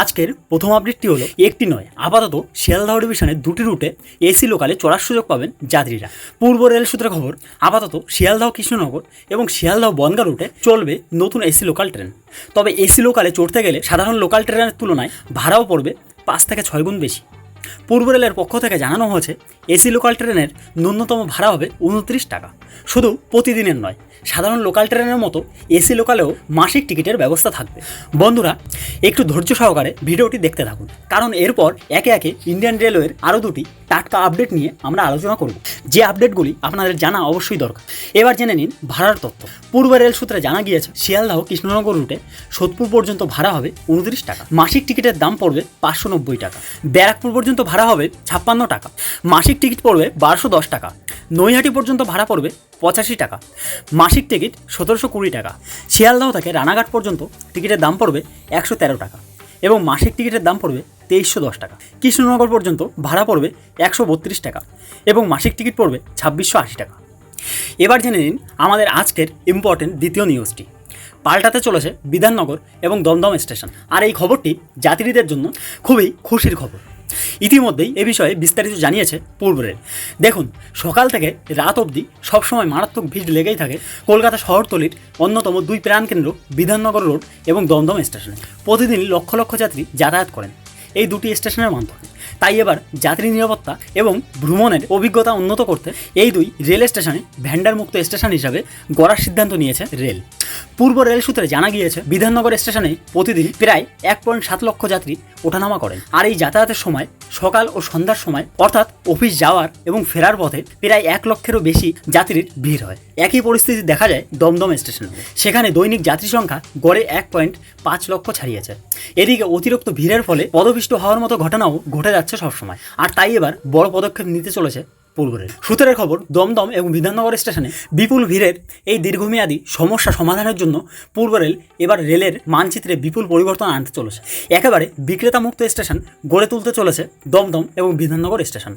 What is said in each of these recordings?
আজকের প্রথম আপডেটটি হলো একটি নয় আপাতত শিয়ালদহ ডিভিশনের দুটি রুটে এসি লোকালে চড়ার সুযোগ পাবেন যাত্রীরা। পূর্ব রেল সূত্রে খবর, আপাতত শিয়ালদহ কৃষ্ণনগর এবং শিয়ালদহ বনগাঁ রুটে চলবে নতুন এসি লোকাল ট্রেন। তবে এসি লোকালে চড়তে গেলে সাধারণ লোকাল ট্রেনের তুলনায় ভাড়াও পড়বে 5 থেকে 6 গুণ বেশি। পূর্ব রেলের পক্ষ থেকে জানানো হয়েছে এসি লোকাল ট্রেনের ন্যূনতম ভাড়া হবে 29 টাকা। শুধু প্রতিদিনের নয়, সাধারণ লোকাল ট্রেনের মতো এসি লোকালেও মাসিক টিকিটের ব্যবস্থা থাকবে। বন্ধুরা, একটু ধৈর্য সহকারে ভিডিওটি দেখতে থাকুন, কারণ এরপর একে একে ইন্ডিয়ান রেলওয়ের আরও দুটি টাটকা আপডেট নিয়ে আমরা আলোচনা করব, যে আপডেটগুলি আপনাদের জানা অবশ্যই দরকার। এবার জেনে নিন ভাড়ার তথ্য। পূর্ব রেল সূত্রে জানা গিয়েছে শিয়ালদহ কৃষ্ণনগর রুটে সোদপুর পর্যন্ত ভাড়া হবে 29 টাকা। মাসিক টিকিটের দাম পড়বে 590 টাকা। ব্যারাকপুর পর্যন্ত ভাড়া হবে 56 টাকা। মাসিক টিকিট পড়বে 1210 টাকা। নৈহাটি পর্যন্ত ভাড়া পড়বে 85 টাকা। মাসিক টিকিট 1720 টাকা। শিয়ালদহ থেকে রানাঘাট পর্যন্ত টিকিটের দাম পড়বে 113 টাকা এবং মাসিক টিকিটের দাম পড়বে 2310 টাকা। কৃষ্ণনগর পর্যন্ত ভাড়া পড়বে 132 টাকা এবং মাসিক টিকিট পড়বে 2680 টাকা। এবার জেনে নিন আমাদের আজকের ইম্পর্টেন্ট দ্বিতীয় নিউজটি। পাল্টাতে চলেছে বিধাননগর এবং দমদম স্টেশন। আর এই খবরটি যাত্রীদের জন্য খুবই খুশির খবর। ইতিমধ্যেই এ বিষয়ে বিস্তারিত জানিয়েছে পূর্ব রেল। দেখুন, সকাল থেকে রাত অবধি সবসময় মারাত্মক ভিড় লেগেই থাকে কলকাতা শহরতলির অন্যতম দুই প্রাণকেন্দ্র বিধাননগর রোড এবং দমদম স্টেশনে। প্রতিদিন লক্ষ লক্ষ যাত্রী যাতায়াত করেন এই দুটি স্টেশনের মাধ্যমে। তাই এবার যাত্রী নিরাপত্তা এবং ভ্রমণের অভিজ্ঞতা উন্নত করতে এই দুই রেল স্টেশনে ভ্যান্ডার মুক্ত স্টেশন হিসাবে গড়ার সিদ্ধান্ত নিয়েছে রেল। পূর্ব রেল সূত্রে জানা গিয়েছে বিধাননগর স্টেশনে প্রতিদিন প্রায় 1.7 লক্ষ যাত্রী ওঠানামা করেন। আর এই যাতায়াতের সময় সকাল ও সন্ধ্যার সময় অর্থাৎ অফিস যাওয়ার এবং ফেরার পথে প্রায় 1 লক্ষেরও বেশি যাত্রীর ভিড় হয়। একই পরিস্থিতি দেখা যায় দমদম স্টেশনে। সেখানে দৈনিক যাত্রী সংখ্যা গড়ে 1.5 লক্ষ ছাড়িয়েছে। এদিকে অতিরিক্ত ভিড়ের ফলে পদপিষ্ট হওয়ার মতো ঘটনাও ঘটে যাচ্ছে সবসময়। আর তাই এবার বড় পদক্ষেপ নিতে চলেছে পূর্ব রেল। সূত্রের খবর, দমদম এবং বিধাননগর স্টেশনে বিপুল ভিড়ের এই দীর্ঘমেয়াদী সমস্যা সমাধানের জন্য পূর্ব রেল এবার রেলের মানচিত্রে বিপুল পরিবর্তন আনতে চলেছে। একেবারে বিক্রেতা মুক্ত স্টেশন গড়ে তুলতে চলেছে দমদম এবং বিধাননগর স্টেশন।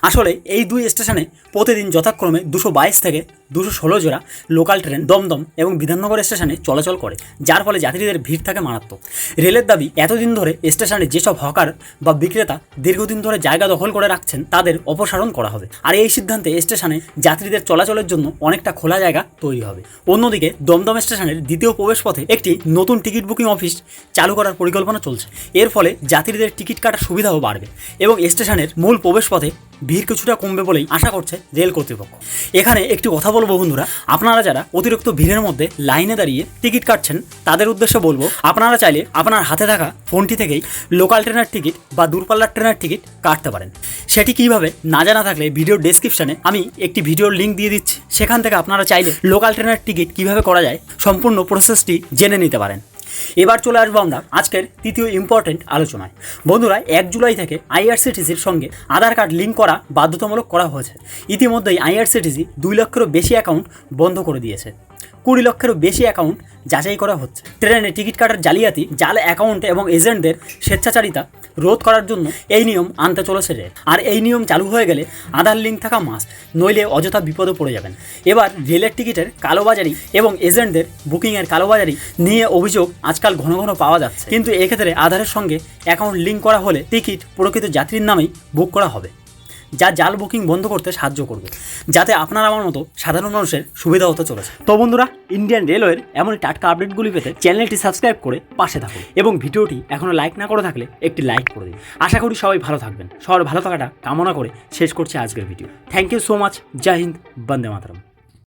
আসলে এই দুই স্টেশনে প্রতিদিন যথাক্রমে 222 থেকে 216 জোড়া লোকাল ট্রেন দমদম এবং বিধাননগর স্টেশনে চলাচল করে, যার ফলে যাত্রীদের ভিড় থাকে মারাত্মক। রেলের দাবি, এতদিন ধরে স্টেশনে যেসব হকার বা বিক্রেতা দীর্ঘদিন ধরে জায়গা দখল করে রাখছেন তাদের অপসারণ করা হবে। আর এই সিদ্ধান্তে স্টেশনে যাত্রীদের চলাচলের জন্য অনেকটা খোলা জায়গা তৈরি হবে। অন্যদিকে দমদম স্টেশনের দ্বিতীয় প্রবেশপথে একটি নতুন টিকিট বুকিং অফিস চালু করার পরিকল্পনা চলছে। এর ফলে যাত্রীদের টিকিট কাটার সুবিধাও বাড়বে এবং স্টেশনের মূল প্রবেশপথে ভিড় কিছুটা কমবে বলেই আশা করছে রেল কর্তৃপক্ষ। এখানে একটি কথা বলবো বন্ধুরা, আপনারা যারা অতিরিক্ত ভিড়ের মধ্যে লাইনে দাঁড়িয়ে টিকিট কাটছেন তাদের উদ্দেশ্যে বলবো, আপনারা চাইলে আপনার হাতে থাকা ফোনটি থেকেই লোকাল ট্রেনের টিকিট বা দূরপাল্লার ট্রেনের টিকিট কাটতে পারেন। সেটি কিভাবে না জানা থাকলে ভিডিওর ডেসক্রিপশনে আমি একটি ভিডিওর লিঙ্ক দিয়ে দিচ্ছি, সেখান থেকে আপনারা চাইলে লোকাল ট্রেনের টিকিট কিভাবে করা যায় সম্পূর্ণ প্রসেসটি জেনে নিতে পারেন। এবার চলে আসবো আমরা আজকের তৃতীয় ইম্পর্টেন্ট আলোচনায়। বন্ধুরা, 1 জুলাই থেকে আইআরসিটিসির সঙ্গে আধার কার্ড লিঙ্ক করা বাধ্যতামূলক করা হয়েছে। ইতিমধ্যেই আইআরসিটিসি 2 লক্ষেরও বেশি অ্যাকাউন্ট বন্ধ করে দিয়েছে। 20 লক্ষেরও বেশি অ্যাকাউন্ট যাচাই করা হচ্ছে। ট্রেনে টিকিট কাটার জালিয়াতি, জাল অ্যাকাউন্ট এবং এজেন্টদের স্বেচ্ছাচারিতা রোধ করার জন্য এই নিয়ম আনতে চলেছে রেল। আর এই নিয়ম চালু হয়ে গেলে আধার লিঙ্ক থাকা মাস্ট, নইলে অযথা বিপদে পড়ে যাবেন। এবার রেলের টিকিটের কালোবাজারি এবং এজেন্টদের বুকিংয়ের কালোবাজারি নিয়ে অভিযোগ আজকাল ঘন ঘন পাওয়া যাচ্ছে, কিন্তু এক্ষেত্রে আধারের সঙ্গে অ্যাকাউন্ট লিঙ্ক করা হলে টিকিট প্রকৃত যাত্রীর নামেই বুক করা হবে, যা জাল বুকিং বন্ধ করতে সাহায্য করবে, যাতে আপনার আমার মতো সাধারণ মানুষের সুবিধা হতে চলেছে। তো বন্ধুরা, ইন্ডিয়ান রেলওয়ের এমন টাটকা আপডেটগুলি পেতে চ্যানেলটি সাবস্ক্রাইব করে পাশে থাকুন এবং ভিডিওটি এখনও লাইক না করে থাকলে একটি লাইক করে দিন। আশা করি সবাই ভালো থাকবেন। সবার ভালো থাকাটা কামনা করে শেষ করছি আজকের video. Thank you so much. জয় হিন্দ, বন্দে মাতরম।